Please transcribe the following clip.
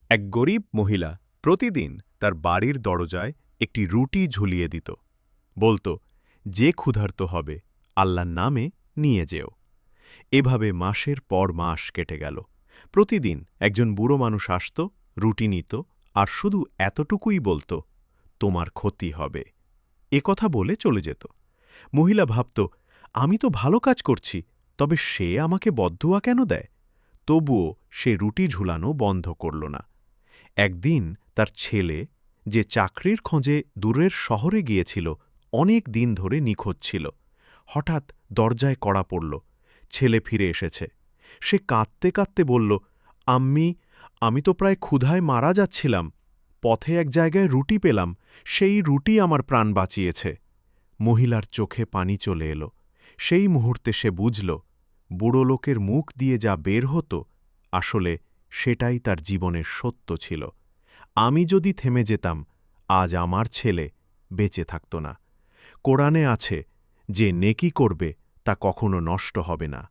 এক গরিব মহিলা প্রতিদিন তার বাড়ির দরজায় একটি রুটি ঝুলিয়ে দিত। বলতো, যে ক্ষুধার্ত হবে আল্লাহর নামে নিয়ে যেও। এভাবে মাসের পর মাস কেটে গেল। প্রতিদিন একজন বুড়ো মানুষ আসত, রুটি নিত, আর শুধু এতটুকুই বলতো, তোমার ক্ষতি হবে। এ কথা বলে চলে যেত। মহিলা ভাবত, আমি তো ভালো কাজ করছি, তবে সে আমাকে বদদুয়া কেন দেয়? তবুও সে রুটি ঝুলানো বন্ধ করল না। একদিন তার ছেলে, যে চাকরির খোঁজে দূরের শহরে গিয়েছিল, অনেক দিন ধরে নিখোঁজ ছিল। হঠাৎ দরজায় কড়া পড়ল। ছেলে ফিরে এসেছে। সে কাঁদতে কাঁদতে বলল, আম্মি, আমি তো প্রায় ক্ষুধায় মারা যাচ্ছিলাম। পথে এক জায়গায় রুটি পেলাম, সেই রুটি আমার প্রাণ বাঁচিয়েছে। মহিলার চোখে পানি চলে এলো। সেই মুহূর্তে সে বুঝল, বুড়ো লোকের মুখ দিয়ে যা বের হতো, আসলে সেটাই তার জীবনের সত্য ছিল। আমি যদি থেমে যেতাম, আজ আমার ছেলে বেঁচে থাকত না। কোরআনে আছে, যে নেকি করবে তা কখনো নষ্ট হবে না।